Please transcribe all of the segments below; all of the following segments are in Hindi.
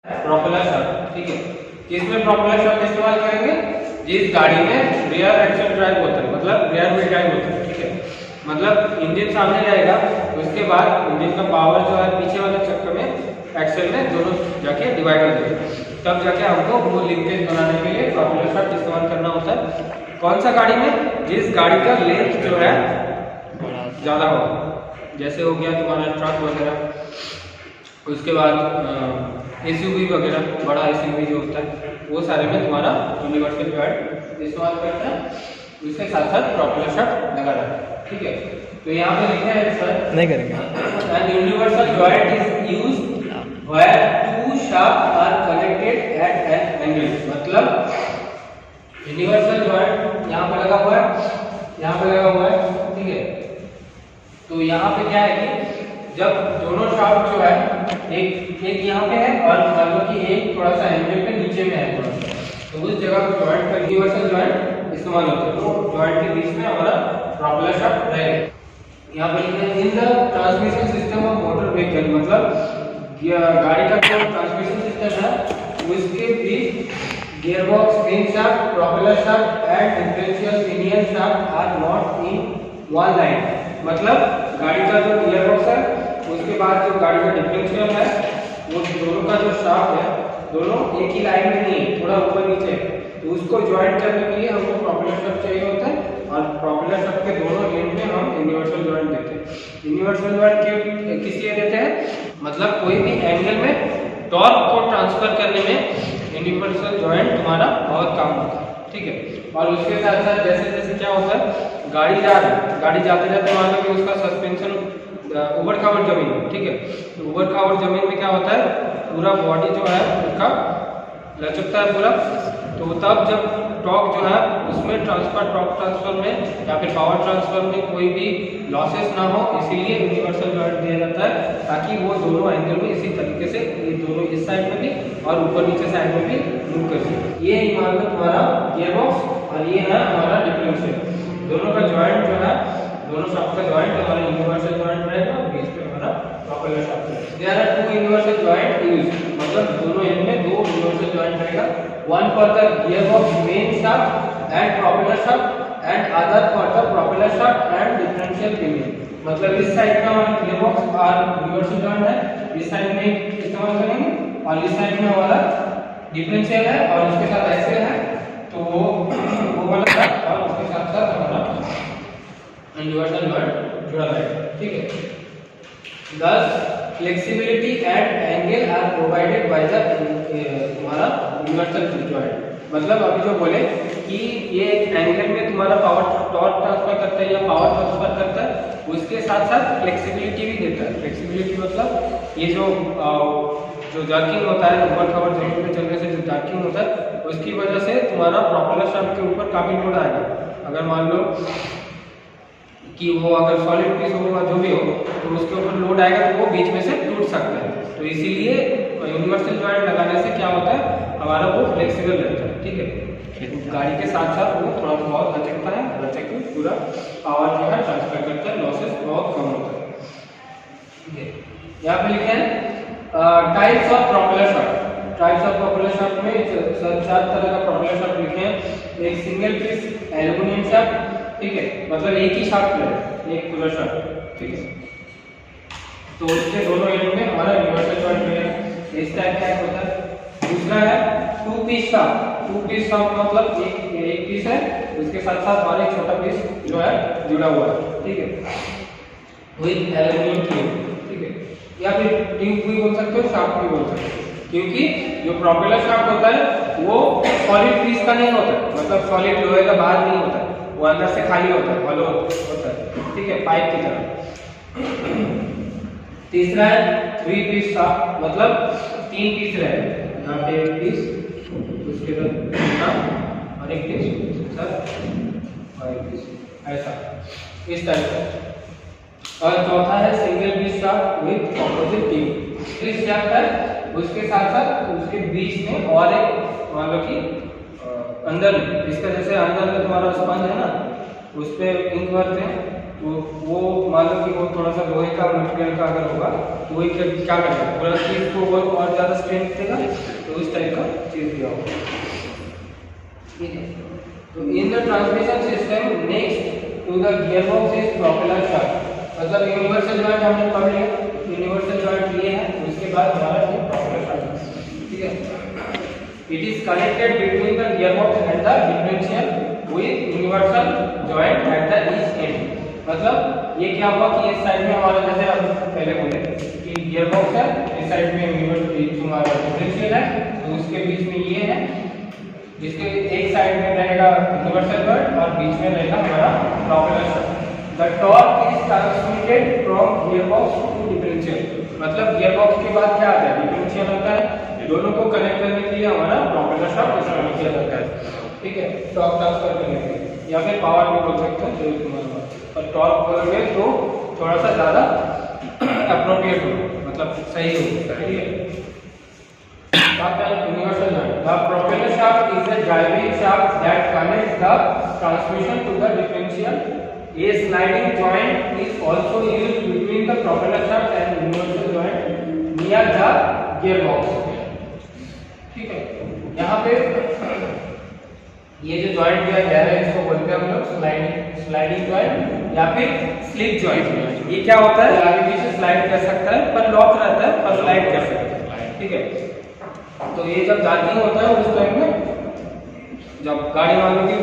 प्रोपेलर शाफ्ट, ठीक है। किसमें प्रोपेलर शाफ्ट इस्तेमाल करेंगे? जिस गाड़ी में रियर एक्सल ड्राइव होता है, मतलब रियर व्हील ड्राइव होता है, ठीक है। मतलब इंजन सामने रहेगा, उसके बाद इंजन का पावर जो है पीछे वाले चक्कर में एक्सल में दोनों जाके डिवाइड हो जाएगा, तब जाके हमको वो लिंकेज बनाने के लिए प्रोपेलर शाफ्ट इस्तेमाल करना होता है। कौन सा गाड़ी में? जिस गाड़ी का लेंथ जो है ज़्यादा हो, जैसे हो गया तुम्हारा ट्रक वगैरह, उसके बाद एसयूवी वगैरह, बड़ा एसयूवी जो होता है वो सारे में तुम्हारा यूनिवर्सल जॉइंट इस्तेमाल करता है, उसके साथ साथ प्रोपेलर शाफ्ट लगा रहता है, ठीक है। तो यहाँ पे लिखा है सर नहीं करेंगे। An universal joint is used where two shaft are connected at an angle. मतलब यूनिवर्सल जॉइंट यहाँ पे लगा हुआ है, यहाँ पे लगा हुआ है, ठीक है। तो यहाँ पे क्या है कि जब दोनों शाफ्ट जो है एक यहाँ पे है और मान लो कि एक थोड़ा सा एंगल पे नीचे में है थोड़ा सा, तो उस जगह पे जॉइंट का यूनिवर्सल जॉइंट इस्तेमाल होता है। तो जॉइंट के बीच में हमारा प्रोपेलर शाफ्ट रहेगा। यहाँ पे लिखा है in the transmission system of motor vehicle, मतलब गाड़ी का जो ट्रांसमिशन सिस्टम है उसके बीच gearbox, spring shaft, propeller shaft and differential pinion shaft are not in one line. मतलब गाड़ी का जो गियरबॉक्स है, उसके बाद जो गाड़ी का डिफरेंशियल है, वो दोनों का जो शाफ्ट है दोनों एक ही लाइन में नहीं है, थोड़ा ऊपर नीचे है। तो उसको ज्वाइंट करने के लिए हमको प्रोपेलर शाफ्ट चाहिए होता है, और प्रोपेलर शाफ्ट के दोनों एंड में हम यूनिवर्सल जॉइंट देते हैं। यूनिवर्सल जॉइंट किस लिए देते हैं? मतलब कोई भी एंगल में टॉर्क को ट्रांसफर करने में यूनिवर्सल जॉइंट तुम्हारा बहुत काम होता है, ठीक है। और उसके साथ साथ जैसे जैसे क्या होता है, गाड़ी जा रही है, गाड़ी जाते जाते मान लो कि उसका सस्पेंशन ऊबड़ खाबड़ जमीन है, ठीक है। तो ऊबड़ खाबड़ जमीन में क्या होता है, पूरा बॉडी जो है उसका लचकता है पूरा, तो तब जब टॉर्क जो है उसमें टॉर्क ट्रांसफर में या फिर पावर ट्रांसफर में कोई भी लॉसेस ना हो, इसीलिए यूनिवर्सल जॉइंट दिया जाता है, ताकि वो दोनों एंगल में इसी तरीके से ये दोनों इस साइड में भी और ऊपर नीचे साइड में भी मूव कर सके। ये मान लो तुम्हारा गियरबॉक्स और ये है हमारा डिफरेंशियल, दोनों का जॉइंट जो है, दोनों शाफ्ट का जॉइंट हमारा यूनिवर्सल जॉइंट रहेगा, बीच में हमारा प्रोपेलर शाफ्ट रहेगा। There are two universal joint used, मतलब दोनों एंड में दो यूनिवर्सल जॉइंट रहेगा, one for the gearbox main shaft and propeller shaft and other for the propeller shaft and differential pinion. मतलब इस साइड में हमारा गियरबॉक्स और यूनिवर्सल जॉइंट है, इस साइड में इस्तेमाल करेंगे, और इस साइड में हमारा डिफरेंशियल है और उसके साथ एक्सेल है, तो वो वाला है, और उसके साथ साथ हमारा यूनिवर्सल जॉइंट जुड़ा रहेगा, ठीक है। Thus flexibility and angle are provided by the तुम्हारा यूनिवर्सल जॉइंट। मतलब अभी जो बोले कि ये एंगल में तुम्हारा पावर टॉर्क ट्रांसफर करता है या पावर ट्रांसफर करता है, उसके साथ साथ फ्लेक्सिबिलिटी भी देता है। फ्लेक्सिबिलिटी मतलब ये जो जर्किंग होता है, ऊपर खबर जमीन पे चलने से जो जर्किंग होता है, उसकी वजह से तुम्हारा प्रोपेलर शाफ्ट के ऊपर काफी लोड आएगा। अगर मान लो कि वो अगर सॉलिड पीस होगा जो भी हो, तो उसके ऊपर लोड आएगा तो वो बीच में से टूट सकता है। तो इसीलिए यूनिवर्सल जॉइंट लगाने से क्या होता है, हमारा वो फ्लेक्सिबल रहता है, ठीक है। गाड़ी के साथ साथ वो थोड़ा बहुत लचकता है, लचक के पूरा पावर जो है ट्रांसफर करता है, लॉसेस बहुत कम होता है, ठीक है। यहाँ पे लिखे हैं types of propeller shaft. Types of propeller shaft में 4 तरह का प्रोपेलर शाफ्ट लिखे हैं। एक सिंगल पीस एल्युमिनियम शाफ्ट, ठीक है, मतलब एक ही शाफ्ट है, एक पूरा शाफ्ट, ठीक है। तो इसके दोनों एंड में हमारा यूनिवर्सल जॉइंट रहेगा, इस टाइप का होता है। दूसरा है 2 पीस शाफ्ट। 2 पीस शाफ्ट मतलब एक पीस है, उसके साथ साथ और एक छोटा पीस जो है जुड़ा हुआ है, ठीक है, विद एल्युमिनियम ट्यूब, ठीक है, या फिर ट्यूब भी बोल सकते हो, शाफ्ट भी बोल सकते हो, क्योंकि जो प्रोपेलर शाफ्ट होता है वो सॉलिड पीस का नहीं होता है, मतलब सॉलिड लोहे का बाहर नहीं होता है, वो अंदर से खाली होता है, हॉलो होता है, ठीक है, पाइप की तरह। तीसरा है 3 पीस शाफ्ट, मतलब 3 पीस रहे, यहाँ पे एक पीस, उसके बाद और एक पीस सर और एक पीस, ऐसा इस टाइप का। और चौथा है single piece shaft with opposite tube. इस शाफ्ट है, उसके साथ साथ उसके बीच में और एक मान लो कि अंदर इसका जैसे अंदर में तुम्हारा स्पंज है ना, उस पे इंक भरते हैं, तो वो मान लो कि वो थोड़ा सा लोहे का मटेरियल का अगर होगा तो वही क्या करेगा, पूरा चीज को और ज़्यादा स्ट्रेंथ देगा, तो उस टाइप का चीज दिया होगा। ठीक है, तो in the transmission system next to the gear box is propeller shaft. मतलब यूनिवर्सल जॉइंट हमने पढ़ लिया, यूनिवर्सल जॉइंट ये है, उसके बाद हमारा ये प्रोपेलर शाफ्ट। ठीक है, it is connected between the gear box and the differential with universal joint at the each and. मतलब ये क्या हुआ कि इस साइड में हमारा, जैसे हम पहले बोले कि गियर बॉक्स है, इस साइड में यूनिवर्सल हमारा डिफरेंशियल है, तो उसके बीच में ये है, जिसके एक साइड में रहेगा यूनिवर्सल जॉइंट और बीच में रहेगा हमारा propeller shaft. The torque is transmitted from gear box to differential. मतलब गियर बॉक्स के बाद क्या आता है, डिफरेंशियल होता है, दोनों को कनेक्ट करने के लिए हमारा प्रोपेलर शाफ्ट इस्तेमाल किया जाता है। ठीक है, टॉर्क ट्रांसफर करने के लिए, या फिर पावर भी बोल सकते हैं, जो तुम्हारा और टॉर्क बोलोगे तो थोड़ा सा ज़्यादा अप्रोप्रिएट हो, मतलब सही हो। ठीक है, universal joint, the propeller shaft is the driving shaft that connects the transmission to the differential. A sliding joint is also used between the propeller shaft and universal joint near the gearbox। ठीक है, यहाँ पे ये जो जॉइंट दिया गया है इसको बोलते हैं हम लोग स्लाइडिंग जॉइंट या फिर स्लिप जॉइंट। ये क्या होता है, आगे पीछे स्लाइड कर सकता है, पर लॉक रहता है, पर स्लाइड कर सकता है। ठीक है, तो ये जब चार्जिंग होता है उस टाइम में, जब गाड़ी मान लो कि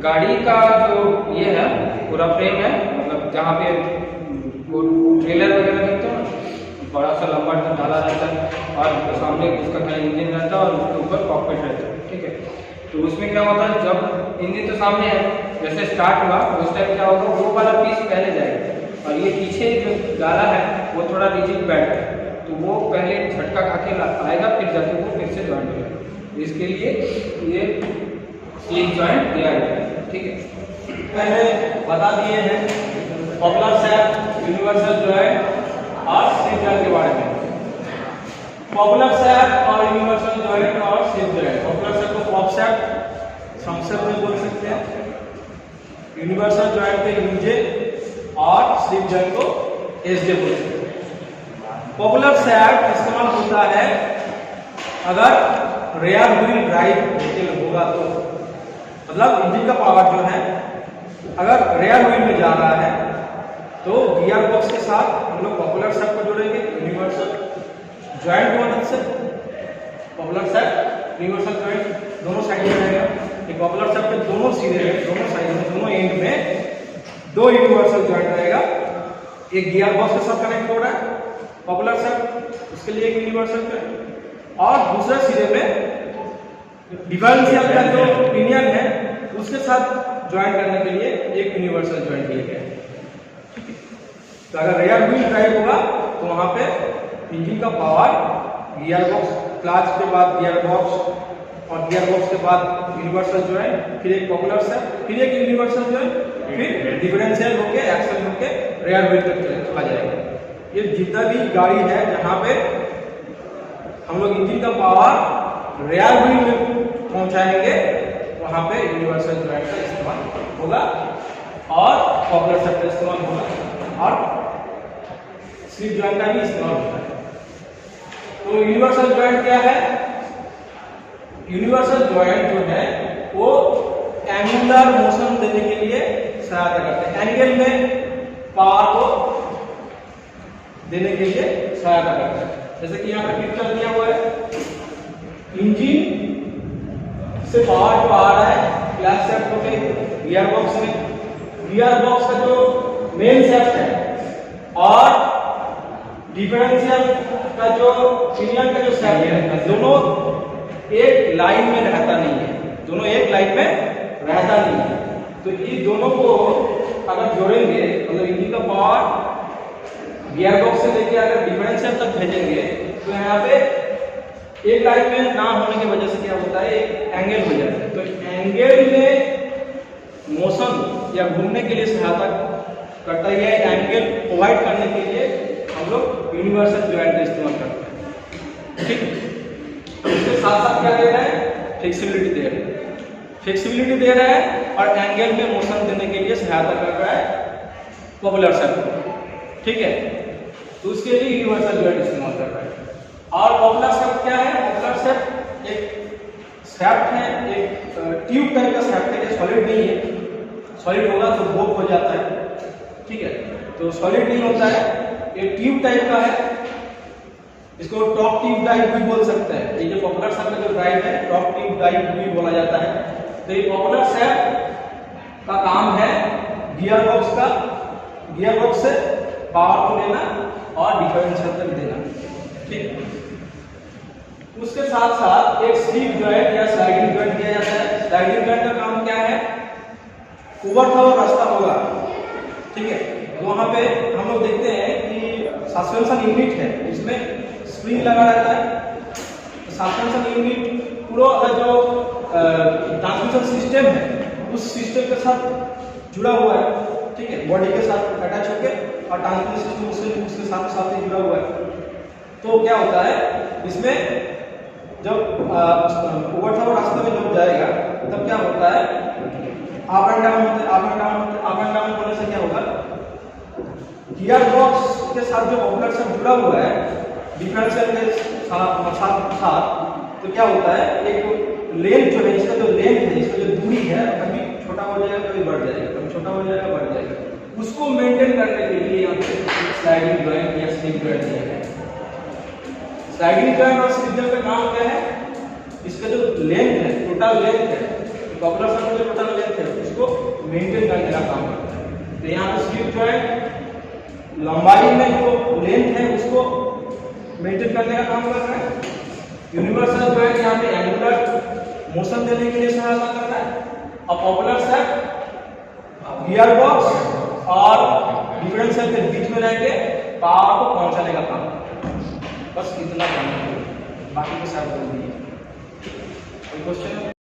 गाड़ी का जो ये है पूरा फ्रेम है, मतलब जहाँ पे वो ट्रेलर वगैरह देखते हो ना, बड़ा सा लंबा डाला रहता है और सामने उसका खाली इंजन रहता है और उसके ऊपर कॉकपिट रहता है। ठीक है, तो उसमें क्या होता है, जब इंजन तो सामने है, जैसे स्टार्ट हुआ उस टाइम क्या होगा, वो वाला पीस पहले जाएगा और ये पीछे जो डाला है वो थोड़ा रिजिड बैठ है, तो वो पहले झटका खा के आएगा, फिर जाके वो फिर से जॉइंट होगा। इसके लिए ये स्लिप जॉइंट दिया गया है। ठीक है, पहले बता दिए हैं प्रोपेलर शाफ्ट, यूनिवर्सल जॉइंट और स्लिप जॉइंट के बारे में। प्रोपेलर शाफ्ट और यूनिवर्सल जॉइंट और स्लिप जॉइंट, प्रोपेलर शाफ्ट को पॉप शाफ्ट संक्षेप में बोल सकते हैं, यूनिवर्सल जॉइंट को यूजे और स्लिप जॉइंट को एसजे बोल सकते हैं। प्रोपेलर शाफ्ट इस्तेमाल होता है अगर रेयर व्हील ड्राइव होगा तो, मतलब इंजन का पावर जो है अगर रेयर व्हील में जा रहा है तो गियर बॉक्स के साथ हम लोग प्रोपेलर शाफ्ट को जोड़ेंगे यूनिवर्सल जॉइंट की मदद से। प्रोपेलर शाफ्ट यूनिवर्सल जॉइंट दोनों साइड में रहेगा। ये प्रोपेलर शाफ्ट के दोनों सिरे में, दोनों साइड में, दोनों एंड में दो यूनिवर्सल जॉइंट रहेगा। एक गियर बॉक्स के साथ कनेक्ट हो रहा है प्रोपेलर शाफ्ट, उसके लिए एक यूनिवर्सल जॉइंट, और दूसरे सिरे में डिफरेंशियल का जो पिनियन है उसके साथ ज्वाइन करने के लिए एक यूनिवर्सल जॉइंट दिया गया है। तो अगर रेयर व्हील ड्राइव होगा तो वहां पे इंजन का पावर गियर बॉक्स, क्लच के बाद गियर बॉक्स और गियर बॉक्स के बाद यूनिवर्सल जॉइंट, फिर एक प्रोपेलर शाफ्ट, फिर एक यूनिवर्सल जॉइंट, फिर डिफरेंशियल होके एक्सल होके रेयर व्हील तक चला जाएगा। ये जितना भी गाड़ी है जहाँ पे हम लोग इंजन का पावर रेयर व्हील में पहुंचाएंगे वहां पे यूनिवर्सल जॉइंट का इस्तेमाल होगा और प्रोपेलर शाफ्ट का इस्तेमाल होगा और स्लिप जॉइंट का भी इस्तेमाल होता है। तो यूनिवर्सल जॉइंट क्या है? यूनिवर्सल जॉइंट जो है वो एंगुलर मोशन देने के लिए सहायता करते हैं, एंगल में पावर को देने के लिए सहायता करते हैं। जैसे कि यहाँ पे पिक्चर दिया हुआ है, इंजन से पावर जो आ रहा है क्लच शाफ्ट होके गियर बॉक्स में, गियर बॉक्स का जो मेन शाफ्ट है और डिफरेंशियल का जो पिनियन का जो शाफ्ट है, दोनों एक लाइन में रहता नहीं है, दोनों एक लाइन में रहता नहीं है। तो ये दोनों को अगर जोड़ेंगे, मतलब इंजन का पावर गियर बॉक्स से लेके अगर डिफरेंशियल तक भेजेंगे तो यहाँ पे एक लाइन में ना होने की वजह से क्या होता है, एक एंगल हो जाता है। तो एंगल में मोशन या घूमने के लिए सहायता करता है, एंगल प्रोवाइड करने के लिए हम लोग यूनिवर्सल जॉइंट का इस्तेमाल करते हैं। ठीक है, इसके साथ साथ क्या दे रहा है, फ्लेक्सिबिलिटी दे रहा है, फ्लेक्सिबिलिटी दे रहा है और एंगल में मोशन देने के लिए सहायता कर रहा है पॉपुलर शेफ्ट, ठीक है। तो उसके लिए यूनिवर्सल जॉइंट इस्तेमाल कर रहा है। और पॉपुलर शेफ्ट क्या है? पॉपुलर शेफ्ट एक शेफ्ट है, एक ट्यूब टाइप का शेफ्ट है, सॉलिड नहीं है। सॉलिड होगा तो बोक हो जाता है, ठीक है। तो सॉलिड नहीं होता है, एक ट्यूब टाइप का है। इसको टॉप ट्यूब डाइव भी बोल सकते हैं। ये जो पॉपुलर शेफ्ट का जो डाइव है टॉप ट्यूब डाइव भी बोला जाता है। तो ये पॉपुलर शेफ्ट का काम है गियर बॉक्स का, गियर बॉक्स से पावर को लेना और डिफरेंशियल तक देना, ठीक। उसके साथ साथ एक स्लिप जॉइंट या स्लाइडिंग जॉइंट दिया जाता है। स्लाइडिंग जॉइंट का काम क्या है? ऊपर का वो रास्ता होगा, ठीक है। तो वहां पे हम लोग देखते हैं कि सस्पेंशन यूनिट है, इसमें स्प्रिंग लगा रहता है। सस्पेंशन यूनिट पूरा जो ट्रांसमिशन सिस्टम है उस सिस्टम के साथ जुड़ा हुआ है, ठीक है। बॉडी के साथ अटैच होकर और ट्रांसमिशन सिस्टम उसके साथ ही जुड़ा हुआ है। तो क्या होता है इसमें जब ओवरफ्लो रास्ते में जब जाएगा तब क्या होता है अप एंड डाउन होने से क्या होगा गियर बॉक्स के साथ जो पॉपुलर शेफ्ट जुड़ा हुआ है डिफरेंशियल के साथ तो क्या होता है एक लेंथ जो है इसका जो लेंथ है इसका जो दूरी है कभी छोटा हो जाएगा कभी बढ़ जाएगा, कभी छोटा हो जाएगा बढ़ जाएगा। उसको मेंटेन करने के लिए यहाँ पे स्लाइडिंग जॉइंट या स्लिप जॉइंट दिया है। स्लाइडिंग जॉइंट और स्लिप जॉइंट का काम क्या है? इसका जो लेंथ है टोटल लेंथ है पॉपुलर शेफ्ट का जो टोटल लेंथ है उसको मेंटेन करने का काम करता है। तो यहाँ पे स्लिप जॉइंट लंबाई में जो लेंथ है उसको मेंटेन करने का काम कर रहा है। यूनिवर्सल जॉइंट यहाँ पे एंगुलर मोशन देने के लिए सहायता कर रहा है और पॉपुलर शेफ्ट गियर बॉक्स और डिफरेंशियल के बीच में रह के पावर को पहुंचाने का काम करता है। बस इतना काम है, बाकी के साथ बोल दीजिए। कोई क्वेश्चन?